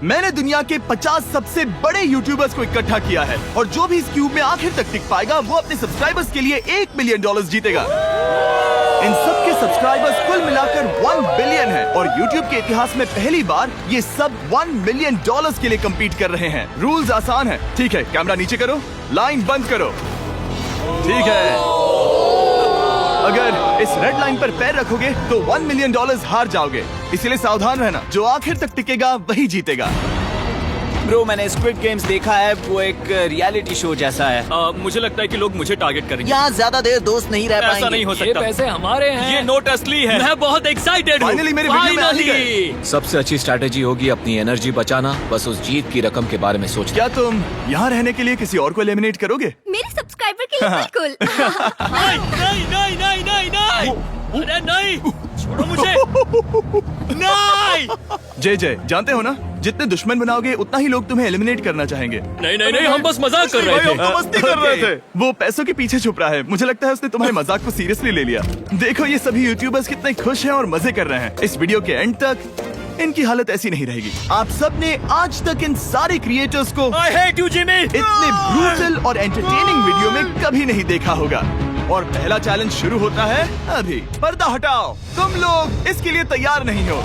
मैंने दुनिया के 50 सबसे बड़े यूट्यूबर्स को इकट्ठा किया है और जो भी इस क्यूब में आखिर तक टिक पाएगा वो अपने सब्सक्राइबर्स के लिए $1 मिलियन जीतेगा। इन सब के सब्सक्राइबर्स कुल मिलाकर 1 बिलियन है और YouTube के इतिहास में पहली बार ये सब $1 मिलियन के लिए कम्पीट कर रहे हैं। रूल्स आसान है, ठीक है? कैमरा नीचे करो, लाइन बंद करो, ठीक है? अगर इस रेड लाइन पर पैर रखोगे तो $1 मिलियन हार जाओगे, इसलिए सावधान रहना। जो आखिर तक टिकेगा वही जीतेगा। ब्रो, मैंने स्क्विड गेम्स देखा है, वो एक रियलिटी शो जैसा है। मुझे लगता है कि लोग मुझे टारगेट करेंगे। यहाँ ज्यादा देर दोस्त नहीं रह पाएंगे। ऐसा नहीं हो ये सकता। पैसे हमारे हैं। ये नोट असली है। मैं बहुत एक्साइटेड हूँ। Finally मेरे वीडियो में आ ही गए। सबसे अच्छी स्ट्रैटेजी होगी अपनी एनर्जी बचाना, बस उस जीत की रकम के बारे में सोचना। क्या तुम यहाँ रहने के लिए किसी और को एलिमिनेट करोगे? मेरे सब्सक्राइबर के लिए बिल्कुल। नहीं नहीं नहीं नहीं नहीं, अरे नहीं, छोड़ो मुझे। नहीं जय जानते हो ना, जितने दुश्मन बनाओगे उतना ही लोग तुम्हें एलिमिनेट करना चाहेंगे। नहीं नहीं नहीं, हम बस मजाक कर रहे थे। हम तो मस्ती कर रहे थे। वो पैसों के पीछे छुप रहा है। मुझे लगता है उसने तुम्हारे मजाक को सीरियसली ले लिया। देखो ये सभी यूट्यूबर्स कितने खुश हैं और मजे कर रहे हैं। इस वीडियो के एंड तक इनकी हालत ऐसी नहीं रहेगी। आप सब ने आज तक इन सारे क्रिएटर्स को I hate you, Jimmy। इतने ब्रूटल और एंटरटेनिंग वीडियो में कभी नहीं देखा होगा। और पहला चैलेंज शुरू होता है अभी। पर्दा हटाओ, तुम लोग इसके लिए तैयार नहीं हो।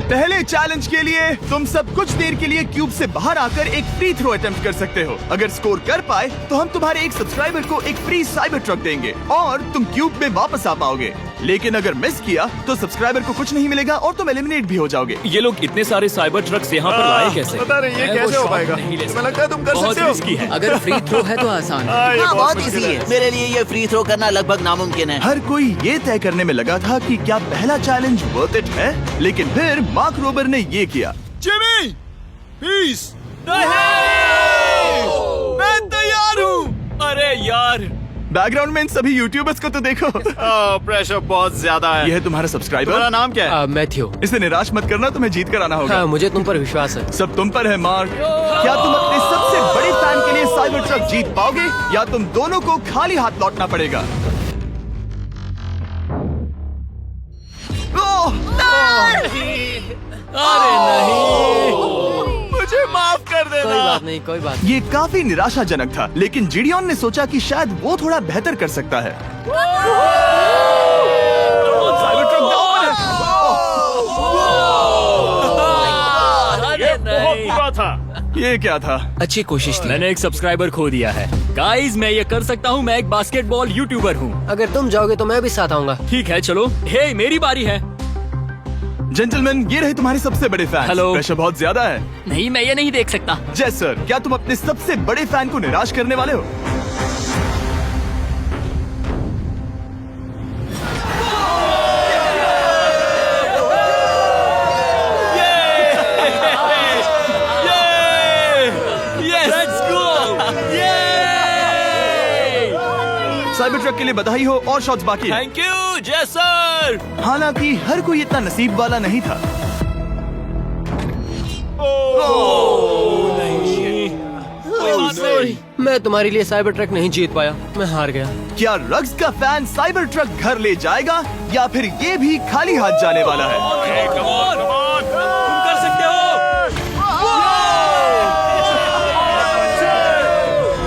पहले चैलेंज के लिए तुम सब कुछ देर के लिए क्यूब से बाहर आकर एक फ्री थ्रो अटेम्प्ट कर सकते हो। अगर स्कोर कर पाए तो हम तुम्हारे एक सब्सक्राइबर को एक फ्री साइबर ट्रक देंगे और तुम क्यूब में वापस आ पाओगे। लेकिन अगर मिस किया तो सब्सक्राइबर को कुछ नहीं मिलेगा और तुम एलिमिनेट भी हो जाओगे। ये लोग इतने सारे साइबर ट्रक्स यहाँ पर लाए कैसे? पता नहीं ये मैं वो कैसे हो शॉट पाएगा। नहीं ले तुम्हें लगता है तुम कर बहुत सकते हो? रिस्की है। अगर फ्री थ्रो है तो आसान है। हाँ, बहुत इजी है। मेरे लिए ये फ्री थ्रो करना लगभग नामुमकिन है। हर कोई ये तय करने में लगा था कि क्या पहला चैलेंज वर्थ इट है, लेकिन फिर मार्क रोबर ने ये किया। Jimmy, please. मैं तैयार हूँ। अरे यार, बैकग्राउंड में इन सभी यूट्यूबर्स को तो देखो। प्रेशर बहुत ज्यादा है। ये है तुम्हारा सब्सक्राइबर। तुम्हारा नाम क्या है? मैथ्यू। इसे निराश मत करना, तुम्हें जीत कर आना होगा। हाँ, मुझे तुम पर विश्वास है। सब तुम पर है मार्क। क्या तुम अपने सबसे बड़े फैन के लिए साइबर ट्रक जीत पाओगे या तुम दोनों को खाली हाथ लौटना पड़ेगा? ओह, अरे नहीं, मुझे माफ कर कोई देना। बात नहीं, कोई बात ये काफी निराशाजनक था, लेकिन जिडियन ने सोचा कि शायद वो थोड़ा बेहतर कर सकता है। साइबर ट्रक डाउन है। अरे नहीं। ये क्या था? अच्छी कोशिश थी। मैंने एक सब्सक्राइबर खो दिया है। गाइस, मैं ये कर सकता हूँ। मैं एक बास्केटबॉल यूट्यूबर हूँ। नहीं। अगर तुम जाओगे तो मैं भी साथ आऊंगा। ठीक है, चलो। हे, मेरी बारी है। जेंटलमैन, ये रहे तुम्हारे सबसे बड़े फैन। हेलो। प्रेशर बहुत ज्यादा है। नहीं, मैं ये नहीं देख सकता। जय सर, क्या तुम अपने सबसे बड़े फैन को निराश करने वाले हो? साइबर ट्रक के लिए बधाई हो और शॉट्स बाकी हैं। थैंक यू जय सर। हालांकि हर कोई इतना नसीब वाला नहीं था। मैं तुम्हारे लिए साइबर ट्रक नहीं जीत पाया, मैं हार गया। क्या रग्स का फैन साइबर ट्रक घर ले जाएगा या फिर ये भी खाली हाथ जाने वाला है? तुम कर सकते हो।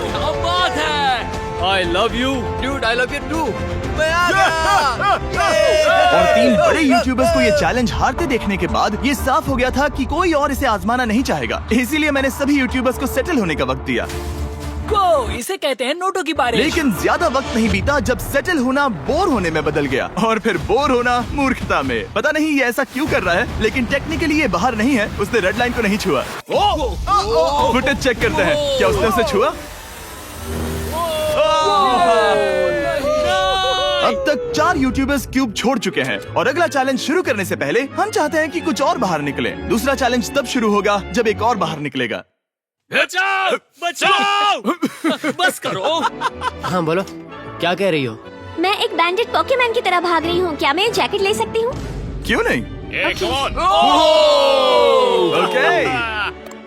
क्या बात है। I love you Dude, I love you too. और 3 बड़े यूट्यूबर्स को ये चैलेंज हारते देखने के बाद ये साफ हो गया था कि कोई और इसे आजमाना नहीं चाहेगा। इसीलिए मैंने सभी यूट्यूबर्स को सेटल होने का वक्त दिया। इसे कहते हैं नोटों की बारिश। लेकिन ज्यादा वक्त नहीं बीता जब सेटल होना बोर होने में बदल गया और फिर बोर होना मूर्खता में। पता नहीं ये ऐसा क्यों कर रहा है, लेकिन टेक्निकली ये बाहर नहीं है। उसने रेड लाइन को नहीं छुआ। फुटेज चेक करते हैं, क्या उसने उसे छुआ? अब तक 4 यूट्यूबर्स क्यूब छोड़ चुके हैं और अगला चैलेंज शुरू करने से पहले हम चाहते हैं कि कुछ और बाहर निकले। दूसरा चैलेंज तब शुरू होगा जब एक और बाहर निकलेगा। बचाओ, बचाओ। बस करो। हाँ बोलो, क्या कह रही हो? मैं एक बैंडेड पॉकेमैन की तरह भाग रही हूँ। क्या मैं ये जैकेट ले सकती हूँ? क्यों नहीं? ओके।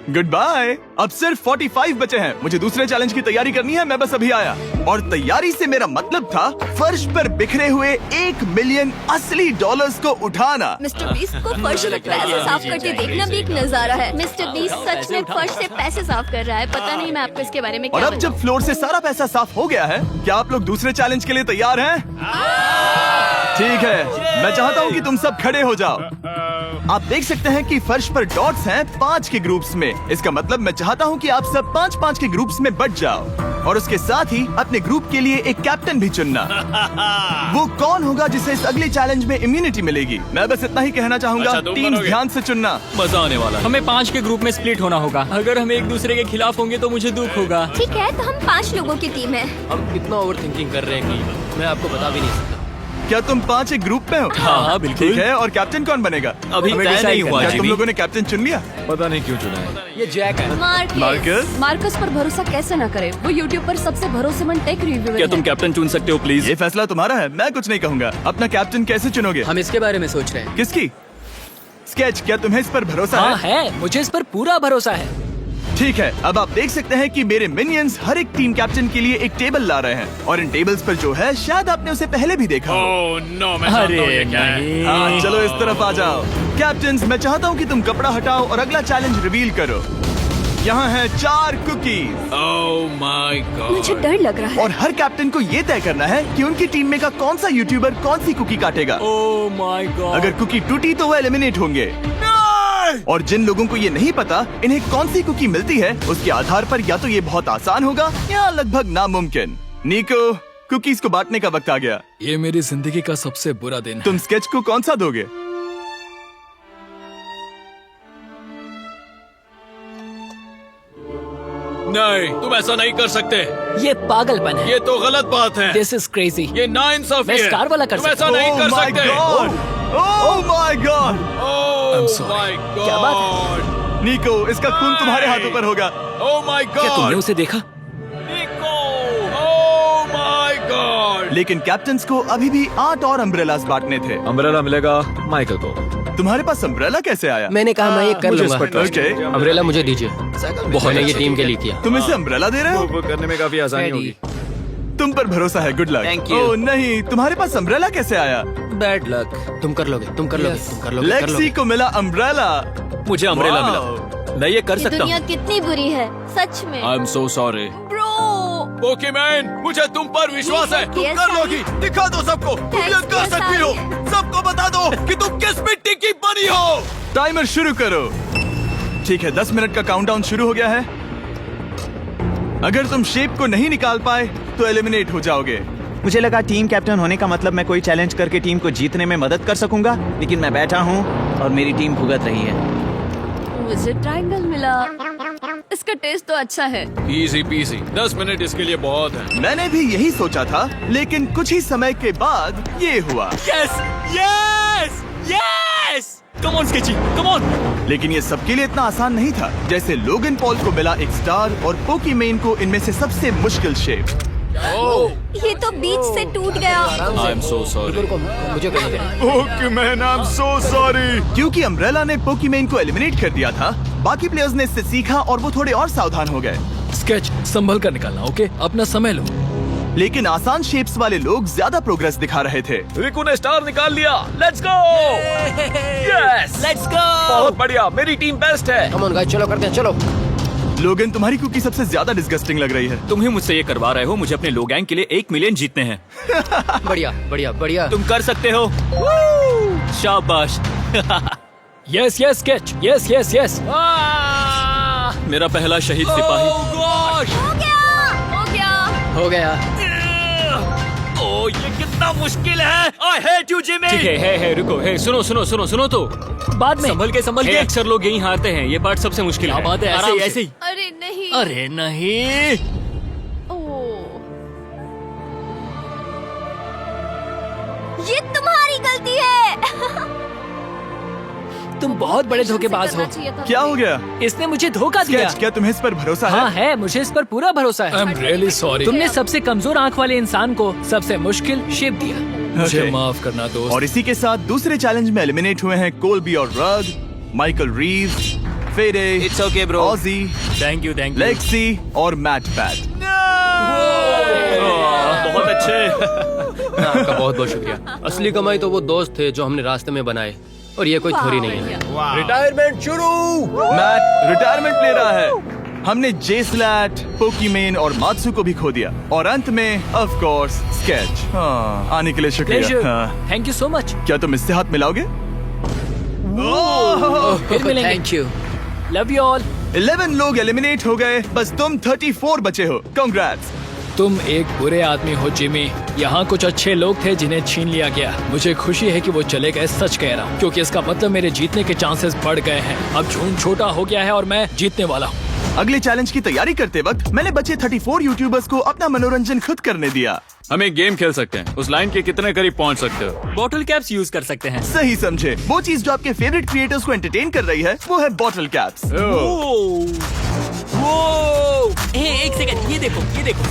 Goodbye. अब सिर्फ 45 बचे हैं। मुझे दूसरे चैलेंज की तैयारी करनी है। मैं बस अभी आया। और तैयारी से मेरा मतलब था फर्श पर बिखरे हुए 1 मिलियन असली डॉलर्स को उठाना। मिस्टर बीस्ट को फर्श में पैसे साफ करते देखना भी एक नजारा है। मिस्टर बीस्ट सच में फर्श से पैसे साफ कर रहा है। पता नहीं मैं आपको इसके बारे में और क्या अब जब फ्लोर से सारा पैसा साफ हो गया है, क्या आप लोग दूसरे चैलेंज के लिए तैयार हैं? ठीक है, मैं चाहता हूँ कि तुम सब खड़े हो जाओ। आप देख सकते हैं कि फर्श पर डॉट्स हैं 5 के ग्रुप्स में। इसका मतलब मैं चाहता हूँ कि आप सब 5-5 के ग्रुप्स में बट जाओ और उसके साथ ही अपने ग्रुप के लिए एक कैप्टन भी चुनना। वो कौन होगा जिसे इस अगले चैलेंज में इम्यूनिटी मिलेगी? मैं बस इतना ही कहना चाहूंगा, अच्छा, तुम टीम बनोगे। ध्यान से चुनना। मजा आने वाला है। हमें 5 के ग्रुप में स्प्लिट होना होगा। अगर हम एक दूसरे के खिलाफ होंगे तो मुझे दुख होगा। ठीक है, तो हम 5 लोगों की टीम है। हम कितना ओवर थिंकिंग कर रहे हैं कि मैं आपको बता भी नहीं सकता। क्या तुम 5 एक ग्रुप में हो? हाँ, बिल्कुल। ठीक है, और कैप्टन कौन बनेगा? अभी हमें तय decide नहीं हुआ क्या तुम जीवी। लोगों ने कैप्टन चुन लिया? पता नहीं क्यों चुना है। ये जैक है। मार्कस, मार्कस पर भरोसा कैसे न करे? वो यूट्यूब पर सबसे भरोसेमंद टेक रिव्यूअर क्या है। तुम कैप्टन चुन सकते हो प्लीज? ये फैसला तुम्हारा है, मैं कुछ नहीं कहूंगा। अपना कैप्टन कैसे चुनोगे? हम इसके बारे में सोच रहे हैं। किसकी? स्केच, क्या तुम्हें इस पर भरोसा हाँ है? है, मुझे इस पर पूरा भरोसा है। ठीक है, अब आप देख सकते हैं कि मेरे मिनियंस हर एक टीम कैप्टन के लिए एक टेबल ला रहे हैं और इन टेबल्स पर जो है शायद आपने उसे पहले भी देखा हो। नो, मैं जानता हूँ ये क्या है। हाँ, चलो इस तरफ आ जाओ। कैप्टन्स, मैं चाहता हूँ कि तुम कपड़ा हटाओ और अगला चैलेंज रिवील करो। यहाँ हैं 4 कुकीज ओह माय गॉड। मुझे डर लग रहा है। और हर कैप्टन को ये तय करना है कि उनकी टीम में का कौन सा यूट्यूबर कौन सी कुकी काटेगा। Oh my God. अगर कुकी टूटी तो वो एलिमिनेट होंगे। और जिन लोगों को ये नहीं पता इन्हें कौन सी कुकी मिलती है, उसके आधार पर या तो ये बहुत आसान होगा या लगभग नामुमकिन। निको, कुकीज को बांटने का वक्त आ गया। ये मेरी जिंदगी का सबसे बुरा दिन है। तुम स्केच को कौन सा दोगे? नहीं, तुम ऐसा नहीं कर सकते। ये पागलपन है। ये तो गलत बात है। This is crazy. ये नाइंसाफी मैं है। स्टार वाला कर तुम ऐसा सकता नहीं Oh कर my सकते। God! Oh my God! Oh sorry. My God. क्या बात निको, इसका खून तुम्हारे हाथों पर होगा। ओह माय क्या तुमने गॉड। उसे देखा? निको, ओह माय गॉड। लेकिन कैप्टन्स को अभी भी 8 और अम्ब्रेलास बांटने थे। अम्ब्रेला मिलेगा माइकल को। तुम्हारे पास अम्ब्रेला कैसे आया? मैंने कहा मैं ये कर मुझे इस लूंगा। पर trust ओके, अम्ब्रेला मुझे दीजिए। मैंने ये टीम के लिए किया। तुम इसे अम्ब्रेला दे रहे हो? वो करने में काफी आसानी होगी। तुम पर भरोसा है, गुड लक। Thank you. ओह नहीं, तुम्हारे पास अम्ब्रेला कैसे आया? Bad luck. तुम कर लोगे, तुम कर लोगे, तुम कर लोगे, कर लेक्सी लोगे। को मिला अम्ब्रेला। मुझे अम्ब्रेला Wow. मिला। मैं ये कर ये सकता दुनिया हूँ। कितनी बुरी है, सच में। I am so sorry. Bro, Pokemon, मुझे तुम पर विश्वास है। तुम Yes, कर sir. लोगी। दिखा दो सबको, तुम ये Thanks, कर sir. सकती हो। सबको बता दो कि तुम किस मिट्टी की बनी हो। टाइमर शुरू करो। ठीक है, 10 मिनट का काउंटडाउन शुरू हो गया है। अगर तुम शेप को नहीं निकाल पाए तो एलिमिनेट हो जाओगे। मुझे लगा टीम कैप्टन होने का मतलब मैं कोई चैलेंज करके टीम को जीतने में मदद कर सकूंगा, लेकिन मैं बैठा हूँ और मेरी टीम भुगत रही है। मुझे ट्रायंगल मिला। इसका टेस्ट तो अच्छा है। Easy PC. 10 मिनट इसके लिए बहुत है। मैंने भी यही सोचा था, लेकिन कुछ ही समय के बाद ये हुआ। Yes yes yes. Come on sketchy, come on. लेकिन ये सबके लिए इतना आसान नहीं था। जैसे लोगन पॉल को मिला एक स्टार और पोकीमेन को इनमें से सबसे मुश्किल शेप। ये तो बीच से टूट गया। आई एम सो सॉरी। रुको, मुझे करने दे। पोकीमेन, आई एम सो सॉरी। क्योंकि अम्ब्रेला ने पोकीमेन को एलिमिनेट कर दिया था, बाकी प्लेयर्स ने इससे सीखा और वो थोड़े और सावधान हो गए। स्केच संभल कर निकालना, ओके? अपना समय लो। लेकिन आसान शेप्स वाले लोग ज्यादा प्रोग्रेस दिखा रहे थे। रिकू ने स्टार निकाल लिया। Let's go. Yes, let's go. बहुत बढ़िया, मेरी टीम बेस्ट है। कम ऑन गाइस, चलो करते हैं, चलो। लोगन, तुम्हारी कुकी सबसे ज्यादा डिस्गस्टिंग लग रही है। तुम ही मुझसे ये करवा रहे हो। मुझे अपने लो गैंग के लिए 1 मिलियन जीतने हैं। बढ़िया, बढ़िया, बढ़िया। तुम कर सकते हो। शाबाश। Yes yes sketch, yes yes yes. मेरा पहला शहीद सिपाही। हो गया, हो गया। हो गया। ओह, ये कितना मुश्किल है। I hate you, Jimmy। ठीक है, रुको, सुनो सुनो सुनो सुनो तो बाद में संभल के अक्सर लोग यही हारते हैं। ये पार्ट सबसे मुश्किल है। बात है, ऐसे आराम ही, से। ऐसे ही। अरे नहीं। अरे नहीं। ओह, ये तुम्हारी गलती है। तुम बहुत बड़े धोखेबाज हो। करना चाहिए था क्या हो तुम्हें। गया? इसने मुझे धोखा दिया। स्केच, क्या तुम्हें इस पर भरोसा हाँ है? है, मुझे इस पर पूरा भरोसा आई है। Am really sorry. तुमने सबसे कमजोर आंख वाले इंसान को सबसे मुश्किल शेप दिया। मुझे Okay. माफ करना दोस्त। और इसी के साथ दूसरे चैलेंज में एलिमिनेट हुए हैं कोल्बी और रग, माइकल रीव्स, फेरे, It's okay, bro. ऑजी, थैंक यू लेक्सी और मैट पैट। बहुत अच्छे। आपका बहुत बहुत शुक्रिया। असली कमाई तो वो दोस्त थे जो हमने रास्ते में बनाए, और ये कोई थोड़ी नहीं है। रिटायरमेंट शुरू। मैट रिटायरमेंट ले रहा है। हमने जेस्लैट, पोकीमेन और मात्सु को भी खो दिया, और अंत में ऑफ कोर्स स्केच। आने के लिए शुक्रिया। हाँ। Thank you so much. क्या तुम इससे हाथ मिलाओगे? फिर मिलेंगे। Thank you. Love you all. 11 लोग एलिमिनेट हो गए, बस तुम 34 बचे हो। कांग्रेट्स। तुम एक बुरे आदमी हो जिमी। यहाँ कुछ अच्छे लोग थे जिन्हें छीन लिया गया। मुझे खुशी है कि वो चले गए, सच कह रहा हूँ, क्योंकि इसका मतलब मेरे जीतने के चांसेस बढ़ गए हैं। अब झूठ छोटा हो गया है और मैं जीतने वाला हूँ। अगले चैलेंज की तैयारी करते वक्त मैंने बचे 34 यूट्यूबर्स को अपना मनोरंजन खुद करने दिया। हम एक गेम खेल सकते हैं। उस लाइन के कितने करीब पहुंच सकते हो? बॉटल कैप्स यूज कर सकते हैं। सही समझे। वो चीज जो आपके फेवरेट क्रिएटर्स को एंटरटेन कर रही है वो है बॉटल कैप्स। एक सेकंड, ये देखो, ये देखो।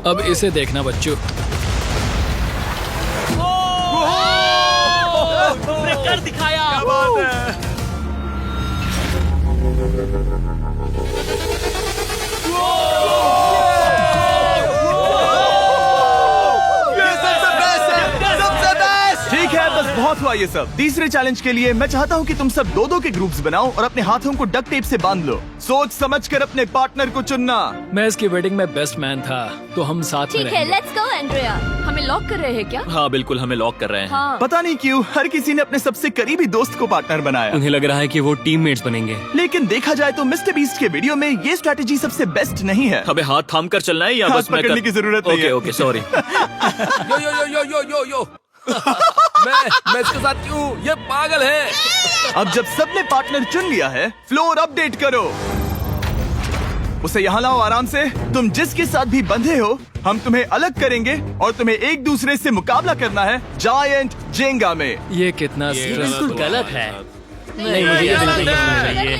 अब इसे देखना बच्चों। कर दिखाया। ठीक है, बस बहुत हुआ ये सब। तीसरे चैलेंज के लिए मैं चाहता हूँ कि तुम सब 2-2 के ग्रुप्स बनाओ और अपने हाथों को डक्ट टेप से बांध लो। सोच समझकर अपने पार्टनर को चुनना। मैं इसकी वेडिंग में बेस्ट मैन था, तो हम साथ में ठीक है, रहेंगे। Let's go Andrea. हमें लॉक कर रहे हैं क्या? हाँ बिल्कुल, हमें लॉक कर रहे हैं। हाँ। पता नहीं क्यों हर किसी ने अपने सबसे करीबी दोस्त को पार्टनर बनाया। उन्हें लग रहा है कि वो टीममेट्स बनेंगे। लेकिन देखा जाए तो मिस्टर बीस्ट के वीडियो में ये स्ट्रैटेजी सबसे बेस्ट नहीं है। हमें हाथ थाम कर चलना है या हाथ बस मैं पकड़ने की जरूरत नहीं है। Okay sorry. यो यो यो यो यो यो मैं इसके साथ क्यों? ये पागल है। अब जब सबने पार्टनर चुन लिया है, फ्लोर अपडेट करो। उसे यहाँ लाओ आराम से। तुम जिसके साथ भी बंधे हो, हम तुम्हें अलग करेंगे और तुम्हें एक दूसरे से मुकाबला करना है जायंट जेंगा में। ये कितना बिल्कुल गलत है। नहीं, मुझे ये बिल्कुल नहीं होना चाहिए।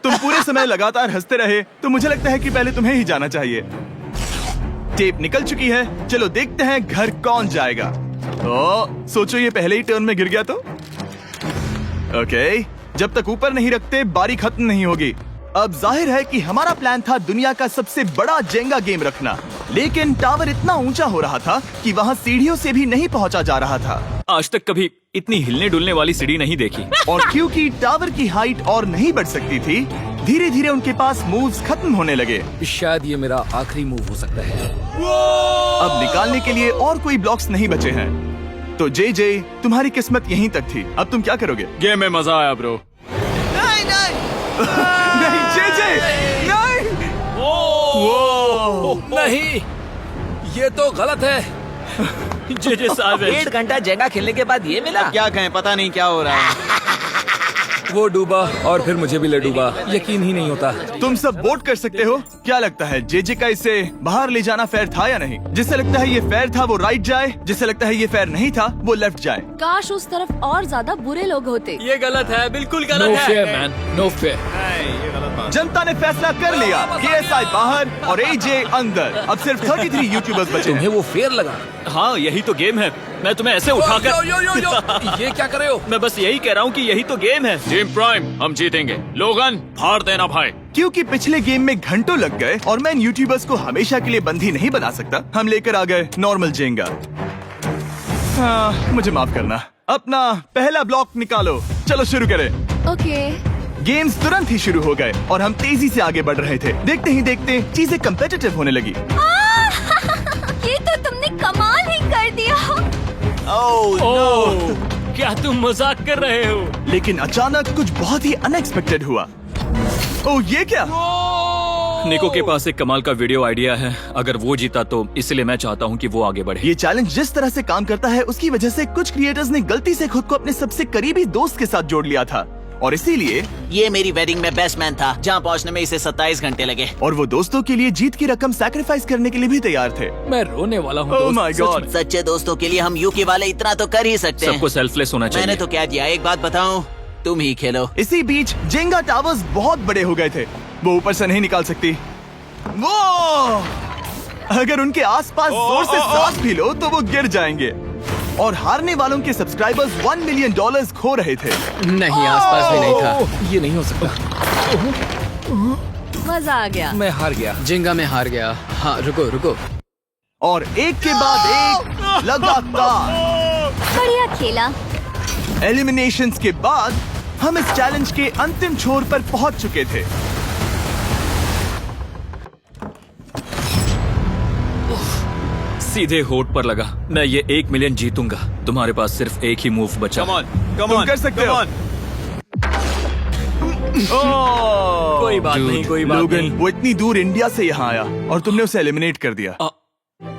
तुम पूरे समय लगातार हंसते रहे, तो मुझे लगता है कि पहले तुम्हें ही जाना चाहिए। टेप निकल चुकी है, चलो देखते हैं घर कौन जाएगा। सोचो ये पहले ही टर्न में गिर गया तो। ओके, जब तक ऊपर नहीं रखते बारी खत्म नहीं होगी। अब जाहिर है कि हमारा प्लान था दुनिया का सबसे बड़ा जेंगा गेम रखना, लेकिन टावर इतना ऊंचा हो रहा था कि वहाँ सीढ़ियों से भी नहीं पहुँचा जा रहा था। आज तक कभी इतनी हिलने डुलने वाली सीढ़ी नहीं देखी। और क्योंकि टावर की हाइट और नहीं बढ़ सकती थी, धीरे धीरे उनके पास मूव्स खत्म होने लगे। शायद ये मेरा आखिरी मूव हो सकता है। अब निकालने के लिए और कोई ब्लॉक्स नहीं बचे हैं। तो जे तुम्हारी किस्मत यहीं तक थी। अब तुम क्या करोगे? गेम में मजा आया ब्रो। नहीं जे नहीं। नहीं, ये तो गलत है। जे साहब 1.5 घंटा जेंगा खेलने के बाद ये मिला। क्या कहें, पता नहीं क्या हो रहा है। वो डूबा और फिर मुझे भी ले डूबा। यकीन ही नहीं होता। तुम सब वोट कर सकते हो। क्या लगता है जे का इसे बाहर ले जाना फेयर था या नहीं? जिसे लगता है ये फेयर था वो राइट जाए, जिसे लगता है ये फेयर नहीं था वो लेफ्ट जाए। काश उस तरफ और ज्यादा बुरे लोग होते। ये गलत है, बिल्कुल नो गलत फेयर है। Man, no fair. जनता ने फैसला कर लिया। KSI बाहर और AJ अंदर। अब सिर्फ 33 यूट्यूबर्स बचे तुम्हें हैं। वो फेयर लगा? हाँ यही तो गेम है। मैं तुम्हें ऐसे उठाकर यो यो यो यो, ये क्या कर रहे हो? मैं बस यही कह रहा हूँ कि यही तो गेम है। टीम प्राइम, हम जीतेंगे। लोगन, फाड़ देना भाई। क्योंकि पिछले गेम में घंटों लग गए और मैं इन यूट्यूबर्स को हमेशा के लिए बंदी नहीं बना सकता, हम लेकर आ गए नॉर्मल जेंगा। मुझे माफ करना। अपना पहला ब्लॉक निकालो। चलो शुरू करें। ओके। गेम्स तुरंत ही शुरू हो गए और हम तेजी से आगे बढ़ रहे थे। देखते ही देखते चीजें कम्पिटिटिव होने लगी। ये तो तुमने कमाल ही कर दिया। ओह, क्या तुम मजाक कर रहे हो? लेकिन अचानक कुछ बहुत ही अनएक्सपेक्टेड हुआ। ओह, ये क्या? निको के पास एक कमाल का वीडियो आइडिया है। अगर वो जीता तो इसलिए मैं चाहता हूँ कि वो आगे बढ़े। ये चैलेंज जिस तरह से काम करता है उसकी वजह से कुछ क्रिएटर्स ने गलती से खुद को अपने सबसे करीबी दोस्त के साथ जोड़ लिया था, और इसीलिए ये मेरी वेडिंग में बेस्ट मैन था, जहाँ पहुँचने में इसे 27 घंटे लगे। और वो दोस्तों के लिए जीत की रकम सैक्रिफाइस करने के लिए भी तैयार थे। मैं रोने वाला हूँ। Oh दोस्त, my सच God. में। सच्चे दोस्तों के लिए हम यूके वाले इतना तो कर ही सकते हैं। सबको सेल्फलेस होना चाहिए। मैंने तो क्या दिया, एक बात बताऊं, तुम ही खेलो। इसी बीच जेंगा टावर्स बहुत बड़े हो गए थे। वो ऊपर से नहीं निकाल सकती। वो अगर उनके आसपास जोर से सांस भी लो तो वो गिर जाएंगे। और हारने वालों के सब्सक्राइबर्स $1 मिलियन खो रहे थे। नहीं, आसपास भी नहीं था। ये नहीं हो सकता। मजा आ गया। मैं हार गया। जिंगा में हार गया। हाँ, रुको। और एक के बाद एक लगातार बढ़िया खेला। एलिमिनेशंस के बाद हम इस चैलेंज के अंतिम छोर पर पहुंच चुके थे। सीधे होठ पर लगा। मैं ये 1 मिलियन जीतूंगा। तुम्हारे पास सिर्फ एक ही मूव बचा। तुम कर सकते हो। कोई बात नहीं, कोई बात लोगन, नहीं। वो इतनी दूर इंडिया से यहाँ आया और तुमने उसे एलिमिनेट कर दिया।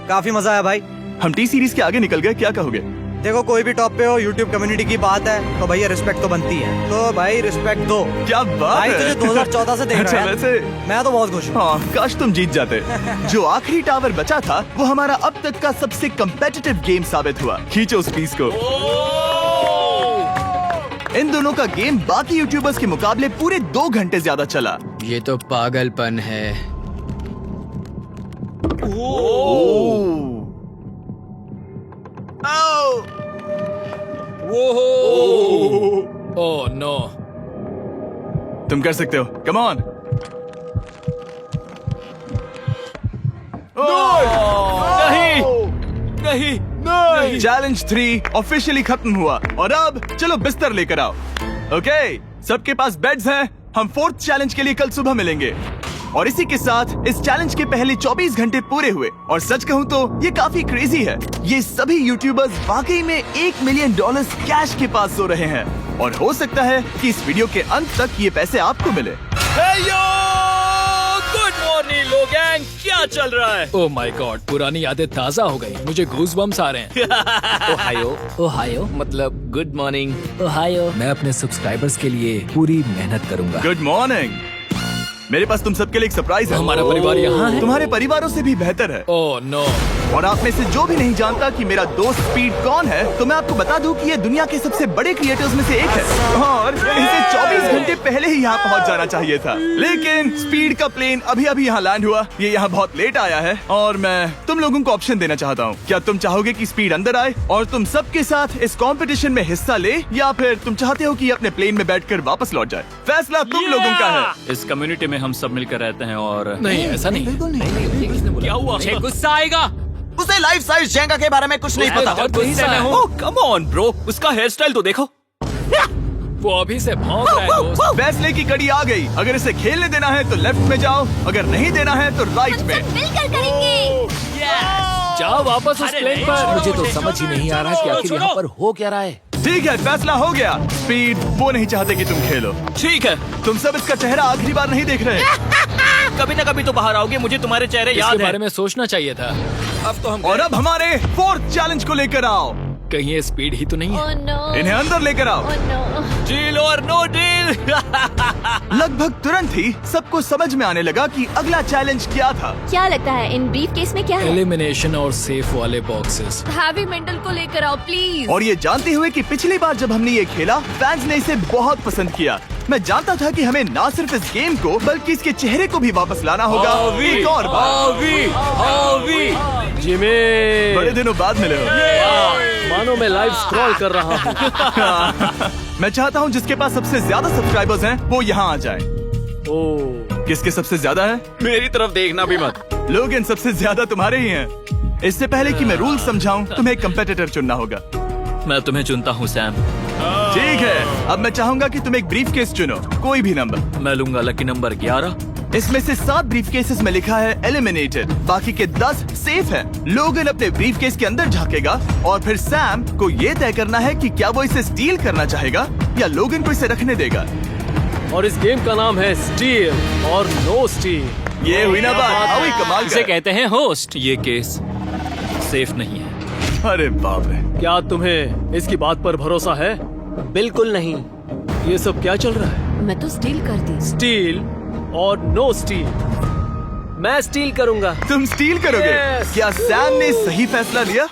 काफी मजा आया भाई। हम टी सीरीज के आगे निकल गए, क्या कहोगे? देखो, कोई भी टॉप पे हो, यूट्यूब कम्युनिटी की बात है तो भैया रिस्पेक्ट तो बनती है। तो भाई रिस्पेक्ट दो। क्या बात भाई है। तुझे 2014 से देख अच्छा, रहा है। वैसे मैं तो बहुत खुश हूँ। हाँ, काश तुम जीत जाते। जो आखिरी टावर बचा था वो हमारा अब तक का सबसे कम्पेटिटिव गेम साबित हुआ। खींचो उस पीस को। इन दोनों का गेम बाकी यूट्यूबर्स के मुकाबले पूरे 2 घंटे ज्यादा चला। ये तो पागलपन है। Oh no. तुम कर सकते हो, कम ऑन। नहीं। चैलेंज 3 ऑफिशियली खत्म हुआ और अब चलो बिस्तर लेकर आओ। ओके, सबके पास बेड्स हैं। हम 4th चैलेंज के लिए कल सुबह मिलेंगे। और इसी के साथ इस चैलेंज के पहले 24 घंटे पूरे हुए। और सच कहूँ तो ये काफी क्रेजी है। ये सभी यूट्यूबर्स वाकई में $1 मिलियन कैश के पास सो रहे हैं। और हो सकता है कि इस वीडियो के अंत तक ये पैसे आपको मिले। गुड मॉर्निंग लो गैंग, क्या चल रहा है? ओह माय गॉड, पुरानी यादें ताजा हो गई। मुझे गूज़बम्स आ रहे हैं। ओहायो मतलब गुड मॉर्निंग। ओहायो। मैं अपने सब्सक्राइबर्स के लिए पूरी मेहनत करूंगा। Good morning. मेरे पास तुम सबके लिए एक सरप्राइज है। हमारा परिवार यहाँ है। तुम्हारे परिवारों से भी बेहतर है। Oh no. और आप में से जो भी नहीं जानता कि मेरा दोस्त स्पीड कौन है, तो मैं आपको बता दूं कि ये दुनिया के सबसे बड़े क्रिएटर्स में से एक है। और इसे 24 घंटे पहले ही यहाँ पहुँच जाना चाहिए था। लेकिन स्पीड का प्लेन अभी अभी यहाँ लैंड हुआ। ये यहाँ बहुत लेट आया है और मैं तुम लोगों को ऑप्शन देना चाहता हूँ। क्या तुम चाहोगे कि स्पीड अंदर आए और तुम सबके साथ इस कंपटीशन में हिस्सा ले, या फिर तुम चाहते हो कि अपने प्लेन में बैठकर वापस लौट जाए? फैसला तुम लोगों का है। इस कम्युनिटी में हम सब मिलकर रहते हैं और नहीं, ऐसा नहीं। क्या हुआ? गुस्सा आएगा। उसे लाइफ साइज जेंगा के बारे में कुछ नहीं पता। गुस्से में हूँ। कम ऑन ब्रो, उसका हेयर स्टाइल तो देखो। वो अभी से भौंक रहा है दोस्त। फैसले की कड़ी आ गई। अगर इसे खेलने देना है तो लेफ्ट में जाओ, अगर नहीं देना है तो राइट में। मिलकर करेंगे। जाओ वापस उस प्लेन पर। मुझे तो समझ ही नहीं आ रहा कि आखिर यहाँ पर हो क्या रहा है। ठीक है, फैसला हो गया। स्पीड वो नहीं चाहते कि तुम खेलो। ठीक है, तुम सब इसका चेहरा आखिरी बार नहीं देख रहे। कभी ना कभी तो बाहर आओगे, मुझे तुम्हारे चेहरे याद इसके है। बारे में सोचना चाहिए था। अब तो हम और अब हमारे 4th चैलेंज को लेकर आओ। कहीं ये स्पीड ही तो नहीं है। Oh no. इन्हें अंदर लेकर आओ। Oh no. डील और नो डील। लगभग तुरंत ही सबको समझ में आने लगा कि अगला चैलेंज क्या था। क्या लगता है इन ब्रीफ केस में क्या है? एलिमिनेशन और सेफ वाले बॉक्सेस। हैवी मेंटल को लेकर आओ प्लीज। और ये जानते हुए कि पिछली बार जब हमने ये खेला फैंस ने इसे बहुत पसंद किया। मैं जानता था कि हमें ना सिर्फ इस गेम को बल्कि इसके चेहरे को भी वापस लाना होगा। एक और बार। जिमी, बड़े दिनों बाद मिले हो। मानो मैं लाइव स्क्रॉल कर रहा हूँ। मैं चाहता हूँ जिसके पास सबसे ज्यादा सब्सक्राइबर्स हैं वो यहाँ आ जाए। ओह, किसके सबसे ज्यादा है? मेरी तरफ देखना भी मत। लोग इन सबसे ज्यादा तुम्हारे ही हैं। इससे पहले कि मैं रूल समझाऊं, तुम्हें एक कंपेटिटर चुनना होगा। मैं तुम्हें चुनता हूँ सैम। ठीक है, अब मैं चाहूंगा कि तुम एक ब्रीफ केस चुनो, कोई भी नंबर। मैं लूंगा लकी नंबर 11। इसमें से 7 ब्रीफ केसेस में लिखा है एलिमिनेटेड, बाकी के 10 सेफ हैं। लोगन अपने ब्रीफ केस के अंदर झांकेगा और फिर सैम को ये तय करना है कि क्या वो इसे स्टील करना चाहेगा या लोगन को इसे रखने देगा। और इस गेम का नाम है स्टील और नो स्टील। ये हुई ना बात, हाउ ही कमाल इसे का। कहते हैं होस्ट। ये केस सेफ नहीं है। अरे बाप रे। क्या तुम्हें इसकी बात पर भरोसा है? बिल्कुल नहीं। ये सब क्या चल रहा है? मैं तो स्टील कर दी। स्टील और नो स्टील। मैं स्टील करूंगा। तुम स्टील करोगे? Yes. क्या सैम ने सही फैसला लिया?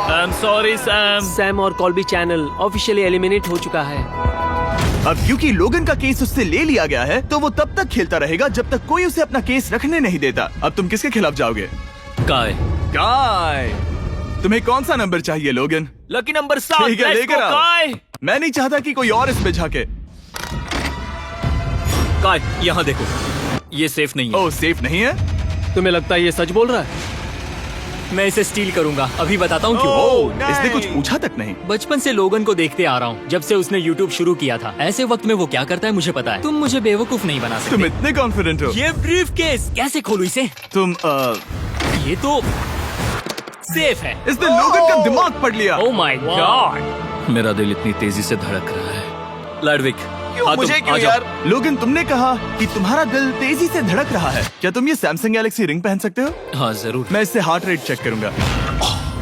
I am sorry Sam. Sam और कॉल्बी चैनल ऑफिशियली एलिमिनेट हो चुका है। अब क्योंकि लोगन का केस उससे ले लिया गया है तो वो तब तक खेलता रहेगा जब तक कोई उसे अपना केस रखने नहीं देता। अब तुम किसके खिलाफ जाओगे? काय। काय। तुम्हें कौन सा नंबर चाहिए लोगन? Lucky number 7। ठीक है, लेकर आओ। काय। मैं नहीं चाहता कि कोई और इसमें झाके। काय, यहाँ देखो, ये सेफ नहीं है। ओह, सेफ नहीं है? तुम्हें लगता है ये सच बोल रहा है? मैं इसे स्टील करूंगा, अभी बताता हूँ क्यों। ओह, इसने कुछ पूछा तक नहीं। बचपन से लोगन को देखते आ रहा हूँ, जब से उसने YouTube शुरू किया था। ऐसे वक्त में वो क्या करता है मुझे पता है। तुम मुझे बेवकूफ नहीं बना सकते। तुम इतने कॉन्फिडेंट हो? ये ब्रीफ केस कैसे खोलूं इसे? तुम ये तो सेफ है। इसने लोगन का दिमाग पढ़ लिया। Oh my God. मेरा दिल इतनी तेजी से धड़क रहा है। लैडविक, मुझे क्यों यार? लोगन, तुमने कहा कि तुम्हारा दिल तेजी से धड़क रहा है। क्या तुम ये सैमसंग गैलेक्सी रिंग पहन सकते हो? हाँ जरूर। मैं इससे हार्ट रेट चेक करूंगा।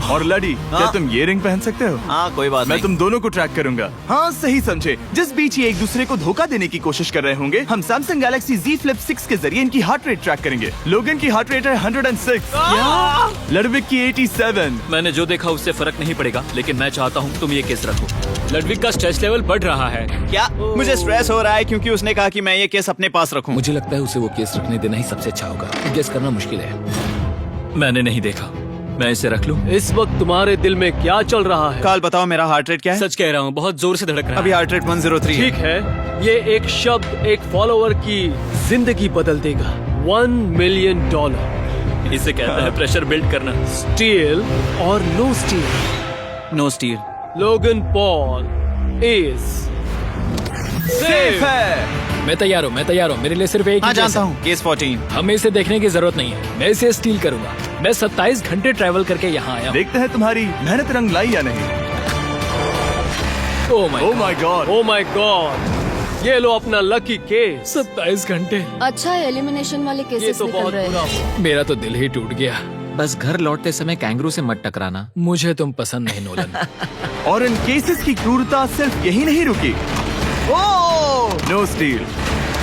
और लड़ी, क्या तुम ये रिंग पहन सकते हो? हाँ, कोई बात मैं नहीं। तुम दोनों को ट्रैक करूंगा। हाँ, सही समझे। जिस बीच ये एक दूसरे को धोखा देने की कोशिश कर रहे होंगे, हम सैमसंग गैलेक्सी Z Flip 6 के जरिए इनकी हार्ट रेट ट्रैक करेंगे। लोगन की हार्ट रेट है 106, लड़विक की 87। मैंने जो देखा उससे फर्क नहीं पड़ेगा, लेकिन मैं चाहता हूँ तुम ये केस रखो। लैडविक का स्ट्रेस लेवल बढ़ रहा है। क्या? मुझे स्ट्रेस हो रहा है क्योंकि उसने कहा कि मैं ये केस अपने पास रखूं। मुझे लगता है उसे वो केस रखने देना ही सबसे अच्छा होगा। गेस करना मुश्किल है। मैंने नहीं देखा, मैं इसे रख लूं? इस वक्त तुम्हारे दिल में क्या चल रहा है? काल, बताओ मेरा हार्ट रेट क्या है? सच कह रहा हूँ, बहुत जोर से धड़क रहा है। अभी हार्ट रेट 103 ठीक है, ये एक शब्द एक फॉलोअर की जिंदगी बदल देगा। $1 मिलियन। इसे कहते हैं प्रेशर बिल्ड करना। स्टील और no steal. No steal. Logan Paul is safe है। मैं तैयार हूँ। मेरे लिए सिर्फ एक हाँ, ही केस जानता है। हूँ। केस 14। हमें इसे देखने की जरूरत नहीं है। मैं इसे स्टील करूंगा। मैं 27 घंटे ट्रैवल करके यहाँ आया हूँ। देखते हैं तुम्हारी मेहनत रंग लाई या नहीं। Oh my God. Oh my God, ये लो अपना लकी केस। 27 घंटे। अच्छा एलिमिनेशन वाले ये केसेस तो निकल बहुत रहे बुरा हैं। हुआ। मेरा तो दिल ही टूट गया। बस घर लौटते समय कैंगरू से मत टकराना। मुझे तुम पसंद नहीं नोलन। और इन केसेस की क्रूरता सिर्फ यही नहीं रुकी। ओह, नो स्टील,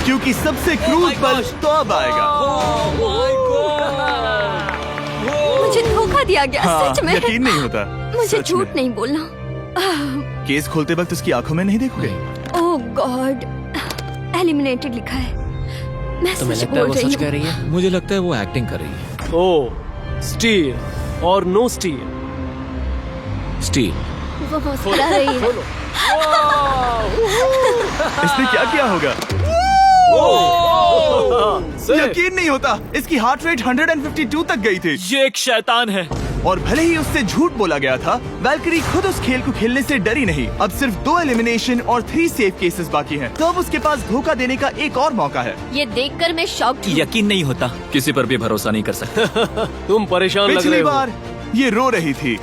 क्योंकि सबसे क्रूर पल तो अब आएगा। मुझे धोखा दिया गया, हाँ, सच में। यकीन नहीं होता। मुझे सच झूठ में। नहीं बोलना। केस खोलते वक्त उसकी आंखों में नहीं देखोगे? ओह गॉड, एलिमिनेटेड लिखा है। मैं तुम्हें सच लगता है बोल वो रही सच कह हूँ। रही है? मुझे लगता है वो एक्टिंग कर रही है। ओ, स्टील और नो स्टील। स्टील। वो मुस्कुरा रही है। इसने क्या किया होगा? यकीन नहीं होता, इसकी हार्ट रेट 152 तक गई थी। ये एक शैतान है। और भले ही उससे झूठ बोला गया था, वैल्करी खुद उस खेल को खेलने से डरी नहीं। अब सिर्फ 2 एलिमिनेशन और 3 सेफ केसेस बाकी हैं। तो अब उसके पास धोखा देने का एक और मौका है। ये देखकर मैं शॉक्ड हूँ। यकीन नहीं होता। किसी पर भी भरोसा नहीं कर सकते। तुम परेशान लग रहे पिछली हो। बार ये रो रही थी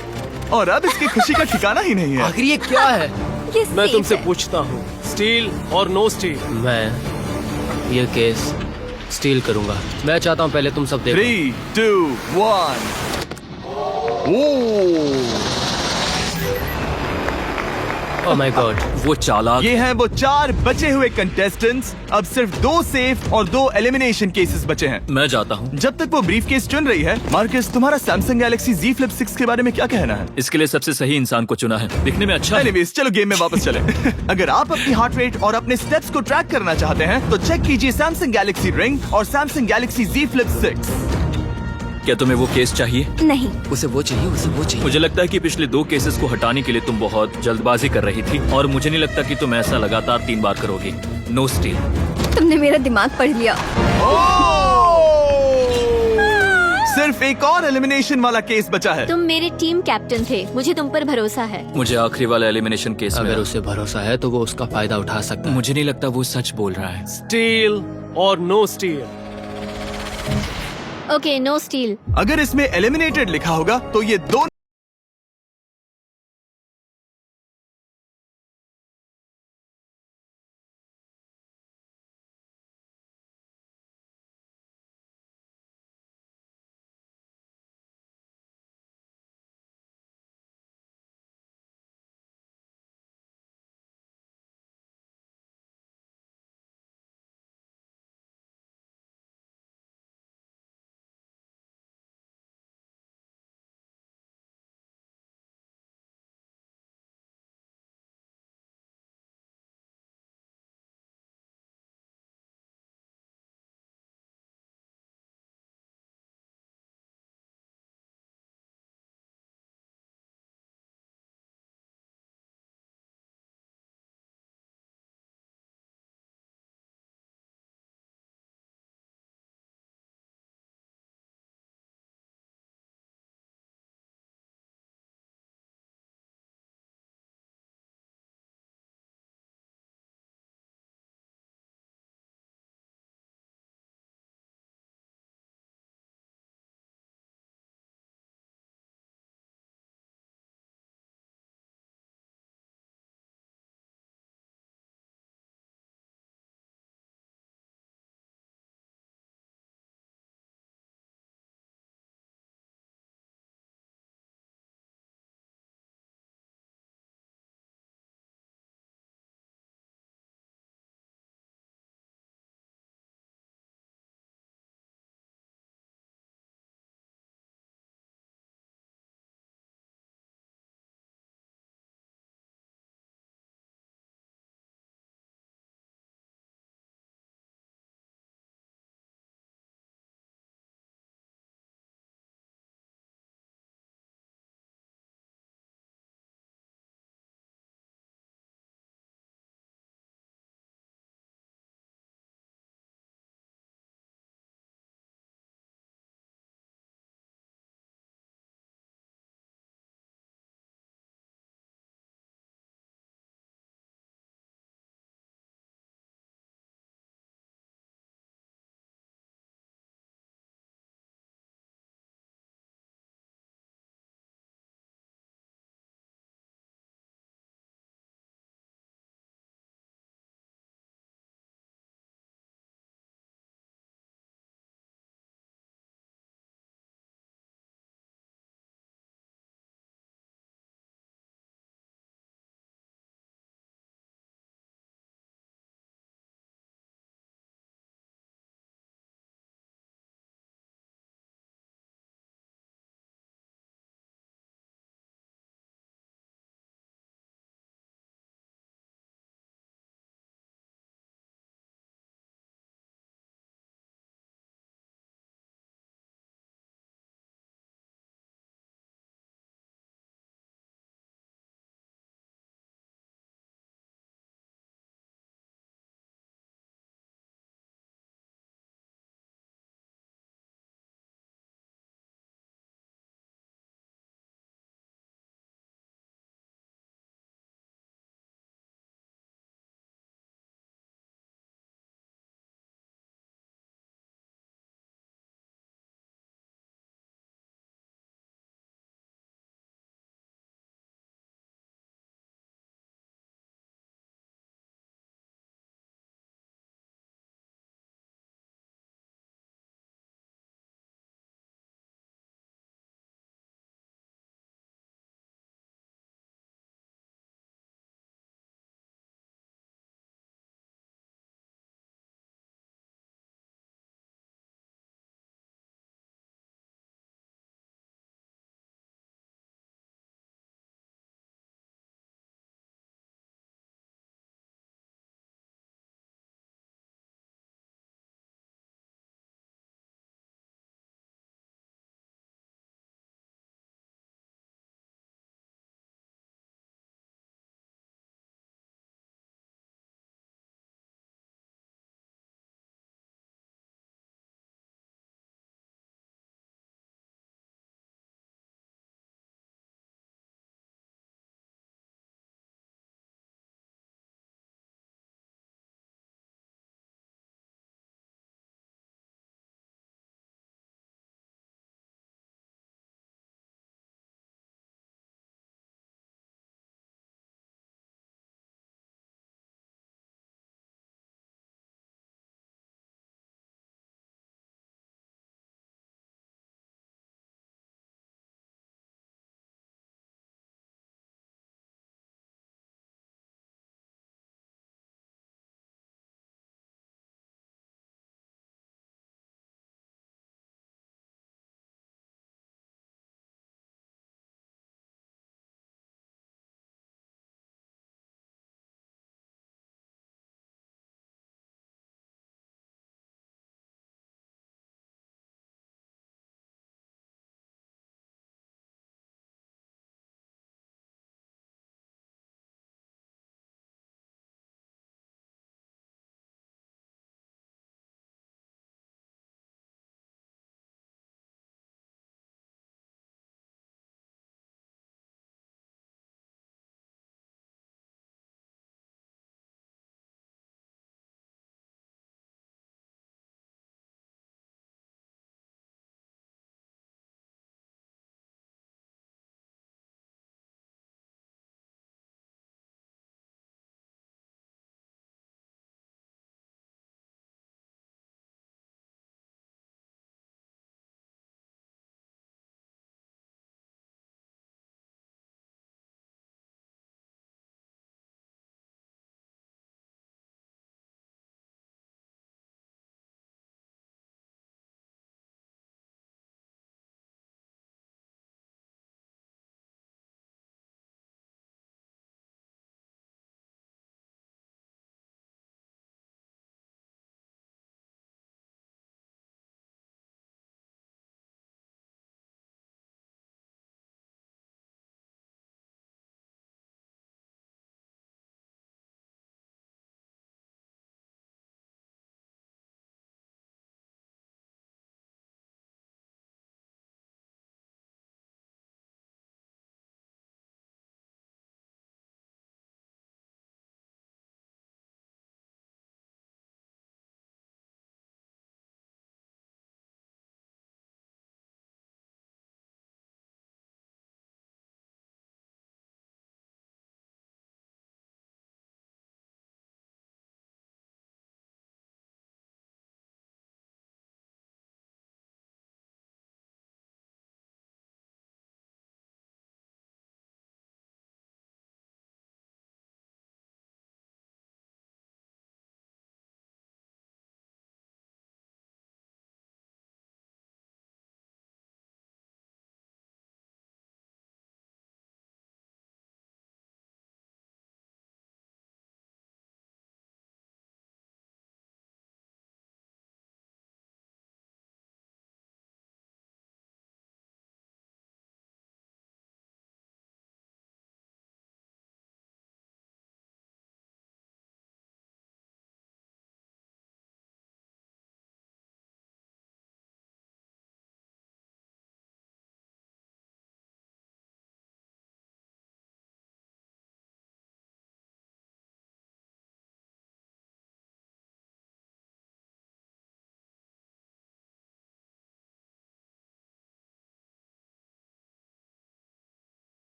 और अब इसकी खुशी का ठिकाना ही नहीं है। आखिर ये क्या है? ये मैं safe तुमसे है। पूछता हूँ, स्टील और नो स्टील। मैं ये केस स्टील करूंगा। मैं चाहता हूँ पहले तुम सब देखो। 3, 2, 1। ओह माय गॉड, वो चालाक। ये हैं वो 4 बचे हुए कंटेस्टेंट्स। अब सिर्फ 2 सेफ और 2 एलिमिनेशन केसेस बचे हैं। मैं जाता हूँ। जब तक वो ब्रीफ केस चुन रही है, मार्कस, तुम्हारा सैमसंग गैलेक्सी Z Flip 6 के बारे में क्या कहना है? इसके लिए सबसे सही इंसान को चुना है। दिखने में अच्छा है। एनीवेज, चलो गेम में वापस चलें। अगर आप अपनी हार्ट रेट और अपने स्टेप्स को ट्रैक करना चाहते हैं तो चेक कीजिए सैमसंग गैलेक्सी रिंग और सैमसंग गैलेक्सी Z Flip 6। क्या तुम्हें वो केस चाहिए? नहीं, उसे वो चाहिए। मुझे लगता है कि पिछले 2 केसेस को हटाने के लिए तुम बहुत जल्दबाजी कर रही थी, और मुझे नहीं लगता कि तुम ऐसा लगातार 3 बार करोगी। No steal. तुमने मेरा दिमाग पढ़ लिया। सिर्फ एक और एलिमिनेशन वाला केस बचा है। तुम मेरे टीम कैप्टन थे, मुझे तुम पर भरोसा है। मुझे आखिरी वाला एलिमिनेशन केस में अगर उसे भरोसा है तो वो उसका फायदा उठा सकता है। मुझे नहीं लगता वो सच बोल रहा है। स्टील और no steal. Okay, no steal. अगर इसमें एलिमिनेटेड लिखा होगा तो ये दोनों